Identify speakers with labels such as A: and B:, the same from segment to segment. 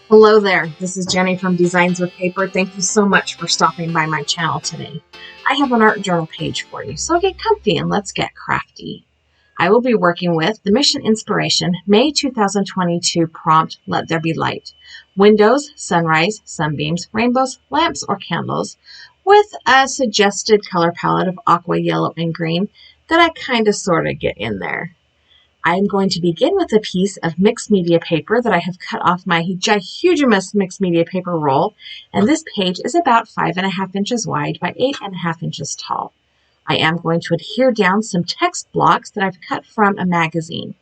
A: Hello there, this is Jennie from Designs with Paper. Thank you so much for stopping by my channel today. I have an art journal page for you, so get comfy and let's get crafty. I will be working with the Mission Inspiration May 2022 prompt, Let There Be Light. Windows, sunrise, sunbeams, rainbows, lamps, or candles, with a suggested color palette of aqua, yellow, and green that I kind of sort of get in there. I'm going to begin with a piece of mixed media paper that I have cut off my hugemus mixed media paper roll, and this page is about 5.5 inches wide by 8.5 inches tall. I am going to adhere down some text blocks that I've cut from a magazine.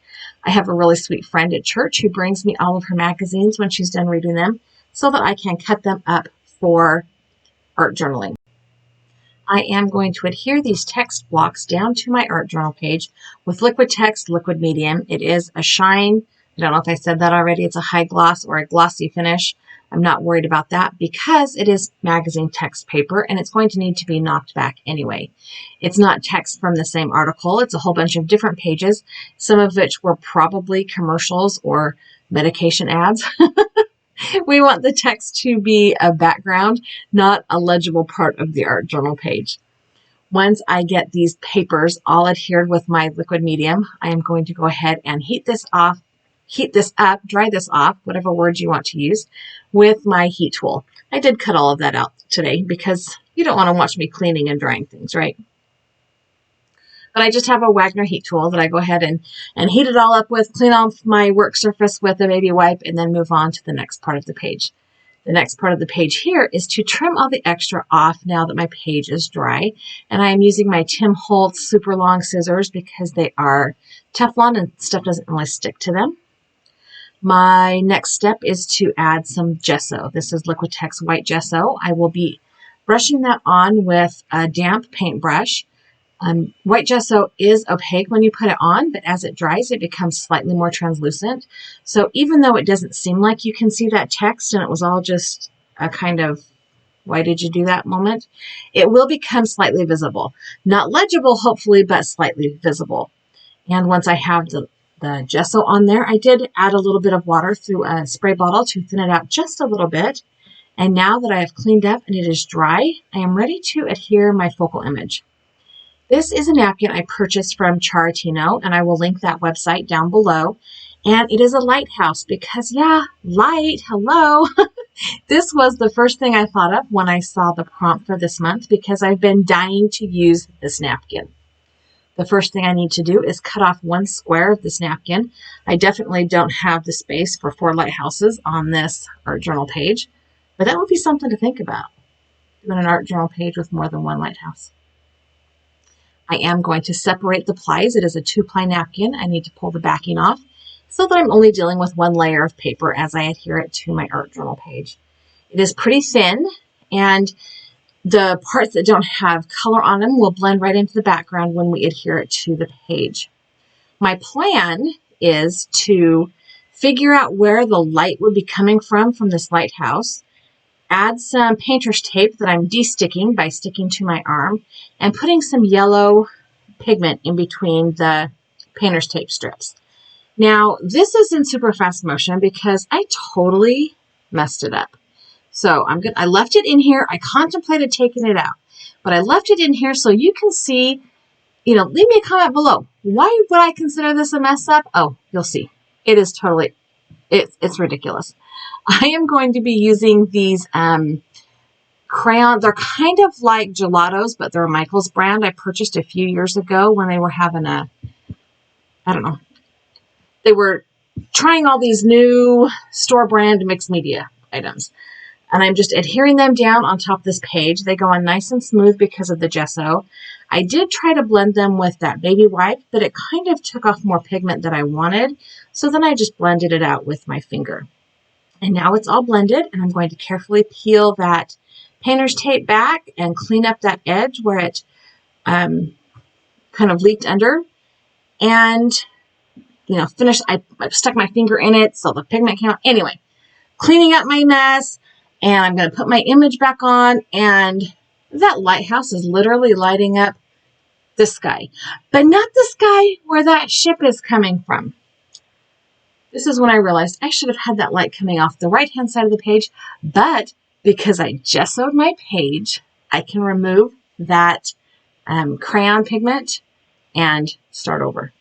A: I have a really sweet friend at church who brings me all of her magazines when she's done reading them so that I can cut them up for art journaling. I am going to adhere these text blocks down to my art journal page with liquid text, liquid medium. It is a shine. I don't know if I said that already. It's a high gloss or a glossy finish. I'm not worried about that because it is magazine text paper and it's going to need to be knocked back anyway. It's not text from the same article. It's a whole bunch of different pages, some of which were probably commercials or medication ads. We want the text to be a background, not a legible part of the art journal page. Once I get these papers all adhered with my liquid medium, I am going to go ahead and heat this up, dry this off, whatever word you want to use, with my heat tool. I did cut all of that out today because you don't want to watch me cleaning and drying things, right? But I just have a Wagner heat tool that I go ahead and heat it all up with, clean off my work surface with a baby wipe, and then move on to the next part of the page. The next part of the page here is to trim all the extra off now that my page is dry. And I am using my Tim Holtz super long scissors because they are Teflon and stuff doesn't really stick to them. My next step is to add some gesso. This is Liquitex white gesso. I will be brushing that on with a damp paintbrush. White gesso is opaque when you put it on, but as it dries, it becomes slightly more translucent. So even though it doesn't seem like you can see that text and it was all just a kind of, why did you do that moment? It will become slightly visible. Not legible, hopefully, but slightly visible. And once I have the gesso on there, I did add a little bit of water through a spray bottle to thin it out just a little bit. And now that I have cleaned up and it is dry, I am ready to adhere my focal image. This is a napkin I purchased from Charatino, and I will link that website down below. And it is a Lighthouse because, yeah, light, hello. This was the first thing I thought of when I saw the prompt for this month because I've been dying to use this napkin. The first thing I need to do is cut off one square of this napkin. I definitely don't have the space for 4 lighthouses on this art journal page, but that would be something to think about, doing an art journal page with more than one lighthouse. I am going to separate the plies. It is a 2-ply napkin. I need to pull the backing off so that I'm only dealing with one layer of paper as I adhere it to my art journal page. It is pretty thin, and the parts that don't have color on them will blend right into the background when we adhere it to the page. My plan is to figure out where the light would be coming from this lighthouse, add some painter's tape that I'm de-sticking by sticking to my arm and putting some yellow pigment in between the painter's tape strips. Now, this is in super fast motion because I totally messed it up. So I left it in here. I contemplated taking it out, but I left it in here so you can see, leave me a comment below. Why would I consider this a mess up? Oh, you'll see. It is totally, it's ridiculous. I am going to be using these crayons. They're kind of like gelatos, but they're a Michael's brand. I purchased a few years ago when they were having they were trying all these new store brand mixed media items. And I'm just adhering them down on top of this page. They go on nice and smooth because of the gesso. I did try to blend them with that baby wipe, but it kind of took off more pigment than I wanted. So then I just blended it out with my finger. And now it's all blended, and I'm going to carefully peel that painter's tape back and clean up that edge where it kind of leaked under. And, finish. I stuck my finger in it so the pigment came out. Anyway, cleaning up my mess, and I'm going to put my image back on, and that lighthouse is literally lighting up the sky, but not the sky where that ship is coming from. This is when I realized I should have had that light coming off the right-hand side of the page, but because I gessoed my page, I can remove that crayon pigment and start over.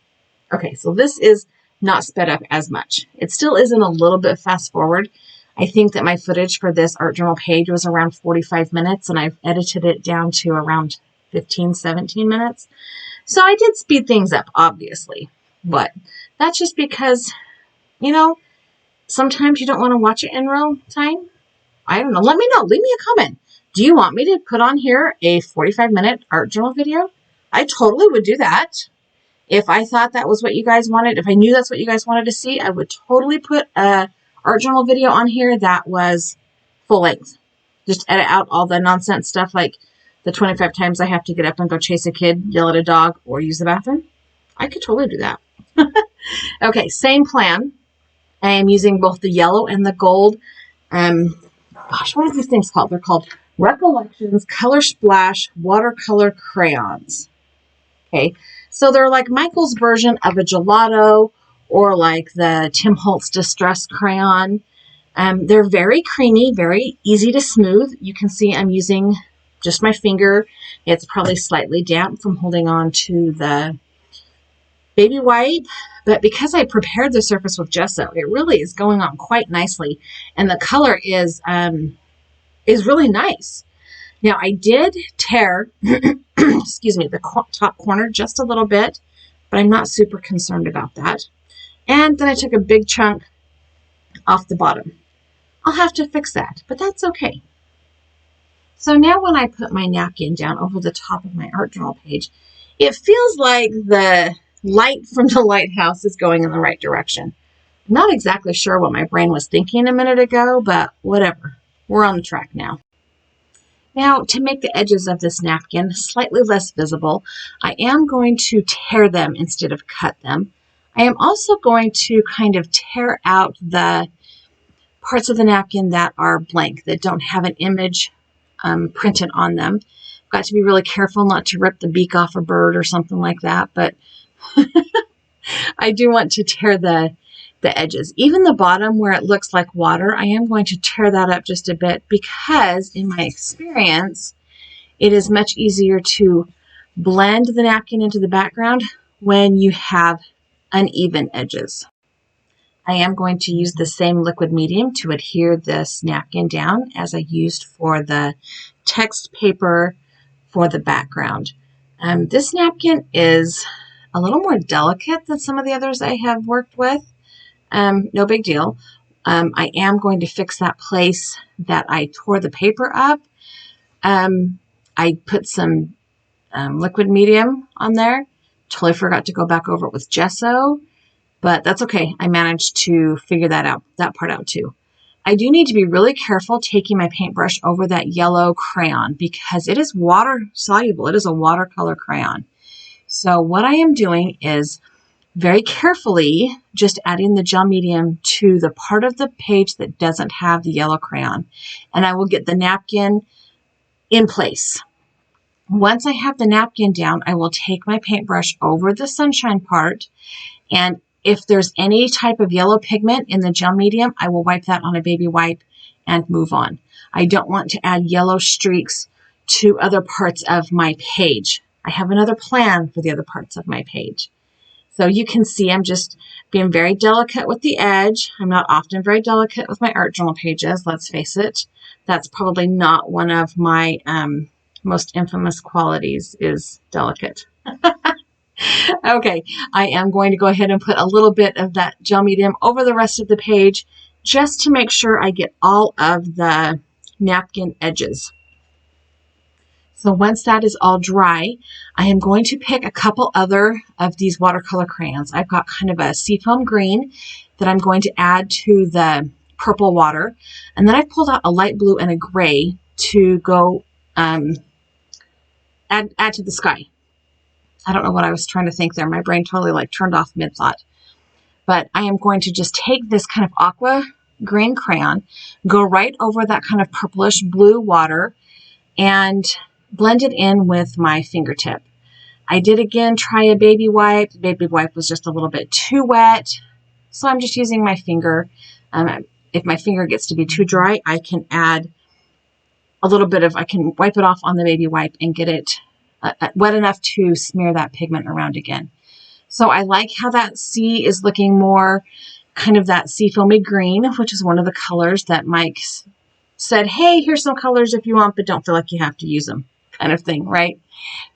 A: Okay, so this is not sped up as much. It still isn't a little bit fast forward. I think that my footage for this art journal page was around 45 minutes, and I've edited it down to around 15, 17 minutes. So I did speed things up, obviously, but that's just because, you know, sometimes you don't want to watch it in real time. I don't know. Let me know. Leave me a comment. Do you want me to put on here a 45-minute art journal video? I totally would do that. If I thought that was what you guys wanted, if I knew that's what you guys wanted to see, I would totally put a art journal video on here that was full length. Just edit out all the nonsense stuff like the 25 times I have to get up and go chase a kid, yell at a dog, or use the bathroom. I could totally do that. Okay, same plan. I am using both the yellow and the gold. Gosh, what are these things called? They're called Recollections Color Splash Watercolor Crayons. Okay, so they're like Michael's version of a gelato or like the Tim Holtz Distress Crayon. They're very creamy, very easy to smooth. You can see I'm using just my finger. It's probably slightly damp from holding on to the baby wipe, but because I prepared the surface with gesso, it really is going on quite nicely, and the color is really nice. Now I did tear, excuse me, the top corner just a little bit, but I'm not super concerned about that. And then I took a big chunk off the bottom. I'll have to fix that, but that's okay. So now when I put my napkin down over the top of my art journal page, it feels like the light from the lighthouse is going in the right direction. I'm not exactly sure what my brain was thinking a minute ago, but whatever. We're on the track now. Now, to make the edges of this napkin slightly less visible, I am going to tear them instead of cut them. I am also going to kind of tear out the parts of the napkin that are blank, that don't have an image printed on them. I've got to be really careful not to rip the beak off a bird or something like that, but I do want to tear the edges. Even the bottom where it looks like water, I am going to tear that up just a bit because in my experience, it is much easier to blend the napkin into the background when you have uneven edges. I am going to use the same liquid medium to adhere this napkin down as I used for the text paper for the background. This napkin is a little more delicate than some of the others I have worked with. No big deal. I am going to fix that place that I tore the paper up. I put some liquid medium on there. Totally forgot to go back over it with gesso, but that's okay. I managed to figure that part out too. I do need to be really careful taking my paintbrush over that yellow crayon because it is water soluble. It is a watercolor crayon. So what I am doing is very carefully just adding the gel medium to the part of the page that doesn't have the yellow crayon. And I will get the napkin in place. Once I have the napkin down, I will take my paintbrush over the sunshine part, and if there's any type of yellow pigment in the gel medium, I will wipe that on a baby wipe and move on. I don't want to add yellow streaks to other parts of my page. I have another plan for the other parts of my page. So you can see I'm just being very delicate with the edge. I'm not often very delicate with my art journal pages, let's face it. That's probably not one of my most infamous qualities, is delicate. Okay, I am going to go ahead and put a little bit of that gel medium over the rest of the page just to make sure I get all of the napkin edges. So once that is all dry, I am going to pick a couple other of these watercolor crayons. I've got kind of a seafoam green that I'm going to add to the purple water. And then I pulled out a light blue and a gray to go add to the sky. I don't know what I was trying to think there. My brain totally turned off mid-thought. But I am going to just take this kind of aqua green crayon, go right over that kind of purplish blue water, and blend it in with my fingertip. I did again try a baby wipe. The baby wipe was just a little bit too wet. So I'm just using my finger. If my finger gets to be too dry, I can add a little bit of, I can wipe it off on the baby wipe and get it wet enough to smear that pigment around again. So I like how that sea is looking more kind of that sea foamy green, which is one of the colors that Mike said, hey, here's some colors if you want, but don't feel like you have to use them, kind of thing, right?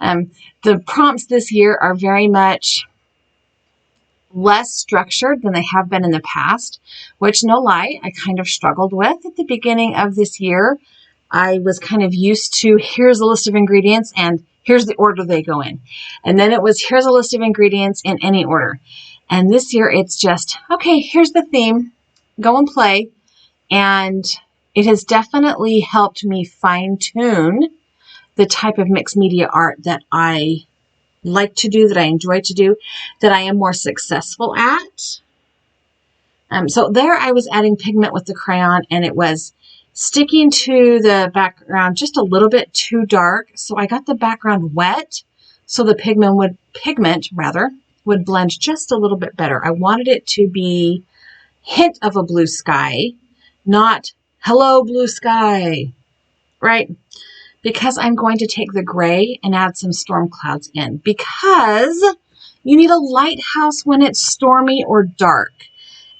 A: The prompts this year are very much less structured than they have been in the past, which, no lie, I kind of struggled with at the beginning of this year. I was kind of used to, here's a list of ingredients and here's the order they go in. And then it was, here's a list of ingredients in any order. And this year it's just, okay, here's the theme, go and play. And it has definitely helped me fine tune the type of mixed media art that I like to do, that I enjoy to do, that I am more successful at. So there I was adding pigment with the crayon, and it was sticking to the background just a little bit too dark. So I got the background wet so the pigment would blend just a little bit better. I wanted it to be hint of a blue sky, not hello blue sky, right? Because I'm going to take the gray and add some storm clouds in, because you need a lighthouse when it's stormy or dark.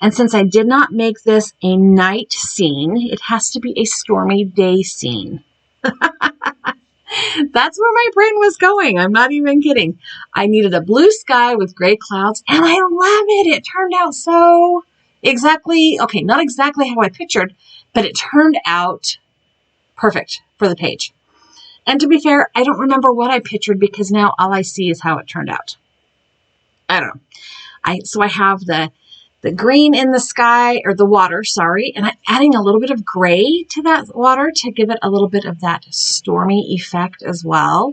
A: And since I did not make this a night scene, it has to be a stormy day scene. That's where my brain was going. I'm not even kidding. I needed a blue sky with gray clouds, and I love it. It turned out so exactly, okay, not exactly how I pictured, but it turned out perfect for the page. And to be fair, I don't remember what I pictured because now all I see is how it turned out. I don't know. So I have the green in the sky, or the water, sorry, and I'm adding a little bit of gray to that water to give it a little bit of that stormy effect as well.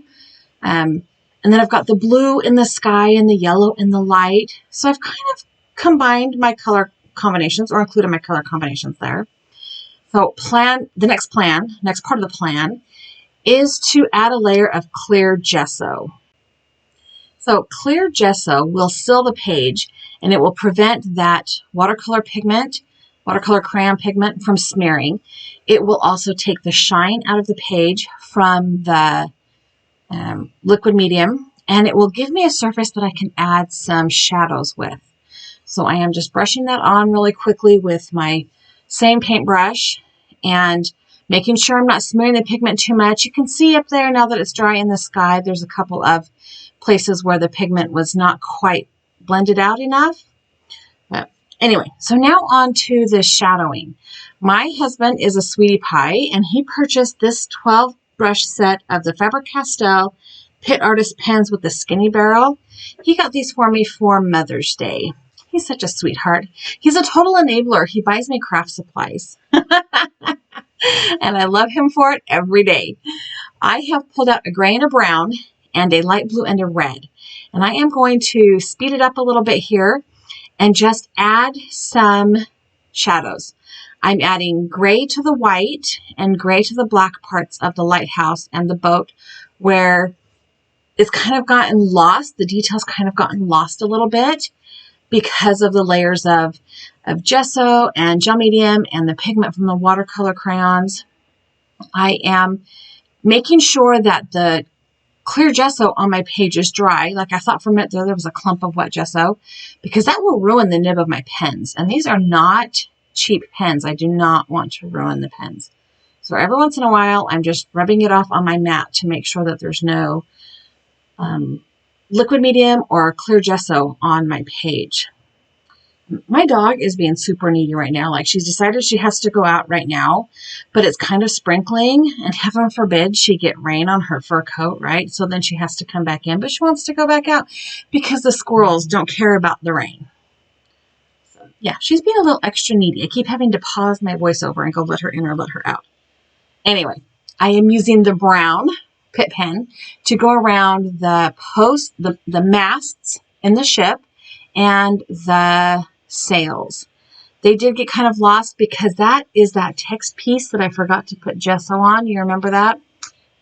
A: And then I've got the blue in the sky and the yellow in the light. So I've kind of combined my color combinations, or included my color combinations there. So the next part of the plan is to add a layer of clear gesso. So clear gesso will seal the page, and it will prevent that watercolor crayon pigment from smearing. It will also take the shine out of the page from the liquid medium, and it will give me a surface that I can add some shadows with. So I am just brushing that on really quickly with my same paintbrush and making sure I'm not smearing the pigment too much. You can see up there now that it's dry in the sky, there's a couple of places where the pigment was not quite blended out enough. But anyway, so now on to the shadowing. My husband is a sweetie pie, and he purchased this 12 brush set of the Faber-Castell Pit Artist pens with the skinny barrel. He got these for me for Mother's Day. He's such a sweetheart. He's a total enabler. He buys me craft supplies. And I love him for it every day. I have pulled out a gray and a brown and a light blue and a red. And I am going to speed it up a little bit here and just add some shadows. I'm adding gray to the white and gray to the black parts of the lighthouse and the boat, where it's kind of gotten lost. The details kind of gotten lost a little bit because of the layers of gesso and gel medium and the pigment from the watercolor crayons. I am making sure that the clear gesso on my page is dry. Like I thought for a minute there was a clump of wet gesso, because that will ruin the nib of my pens. And these are not cheap pens. I do not want to ruin the pens. So every once in a while, I'm just rubbing it off on my mat to make sure that there's no liquid medium or clear gesso on my page. My dog is being super needy right now. Like, she's decided she has to go out right now, but it's kind of sprinkling, and heaven forbid she get rain on her fur coat, right? So then she has to come back in, but she wants to go back out because the squirrels don't care about the rain. So yeah, she's being a little extra needy. I keep having to pause my voiceover and go let her in or let her out. Anyway, I am using the brown Pitt pen to go around the masts in the ship and the sails. They did get kind of lost because that is that text piece that I forgot to put gesso on. You remember that?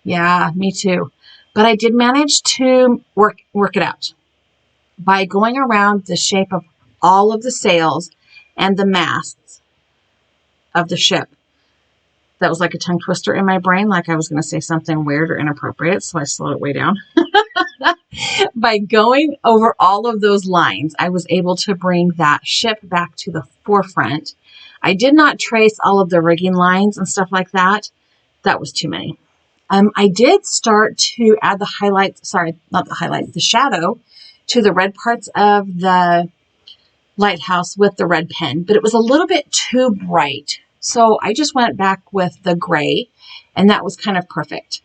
A: Yeah, me too. But I did manage to work it out by going around the shape of all of the sails and the masts of the ship. That was like a tongue twister in my brain, like I was going to say something weird or inappropriate, so I slowed it way down. By going over all of those lines, I was able to bring that ship back to the forefront. I did not trace all of the rigging lines and stuff like that. That was too many. I did start to add the highlights, the shadow to the red parts of the lighthouse with the red pen, but it was a little bit too bright. So I just went back with the gray, and that was kind of perfect.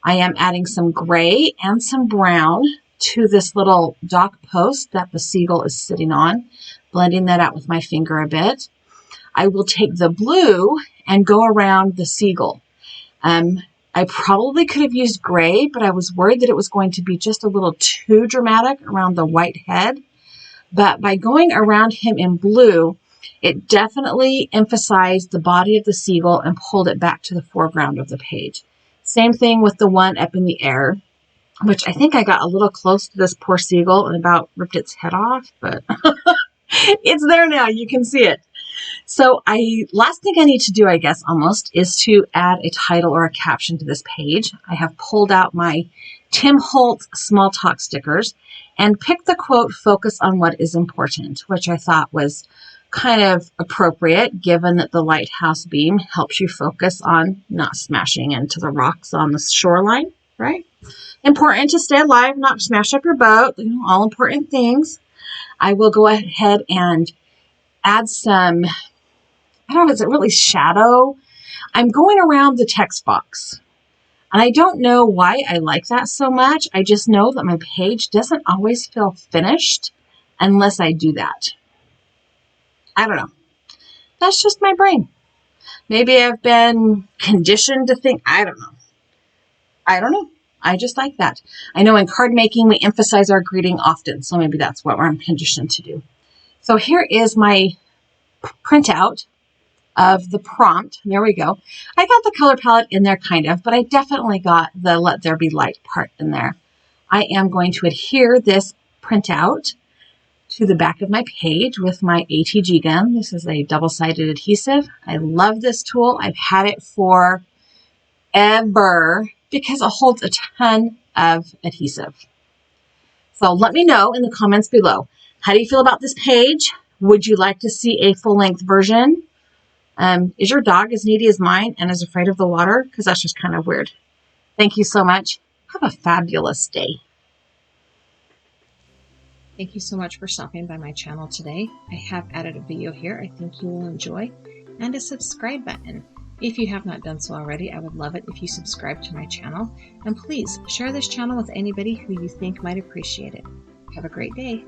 A: I am adding some gray and some brown to this little dock post that the seagull is sitting on, blending that out with my finger a bit. I will take the blue and go around the seagull. I probably could have used gray, but I was worried that it was going to be just a little too dramatic around the white head. But by going around him in blue, it definitely emphasized the body of the seagull and pulled it back to the foreground of the page. Same thing with the one up in the air, which I think I got a little close to this poor seagull and about ripped its head off, but it's there now. You can see it. So last thing I need to do, I guess, almost, is to add a title or a caption to this page. I have pulled out my Tim Holtz small talk stickers and picked the quote, "Focus on what is important," which I thought was kind of appropriate given that the lighthouse beam helps you focus on not smashing into the rocks on the shoreline, right? Important to stay alive, not smash up your boat, all important things. I will go ahead and add some, I don't know, is it really shadow? I'm going around the text box. And I don't know why I like that so much. I just know that my page doesn't always feel finished unless I do that. I don't know. That's just my brain. Maybe I've been conditioned to think, I don't know. I just like that. I know in card making, we emphasize our greeting often. So maybe that's what I'm conditioned to do. So here is my printout of the prompt. There we go. I got the color palette in there kind of, but I definitely got the Let There Be Light part in there. I am going to adhere this printout to the back of my page with my ATG gun. This is a double-sided adhesive. I love this tool. I've had it for ever because it holds a ton of adhesive. So let me know in the comments below. How do you feel about this page? Would you like to see a full-length version? Is your dog as needy as mine and as afraid of the water? Because that's just kind of weird. Thank you so much. Have a fabulous day. Thank you so much for stopping by my channel today. I have added a video here I think you will enjoy, and a subscribe button. If you have not done so already, I would love it if you subscribe to my channel, and please share this channel with anybody who you think might appreciate it. Have a great day.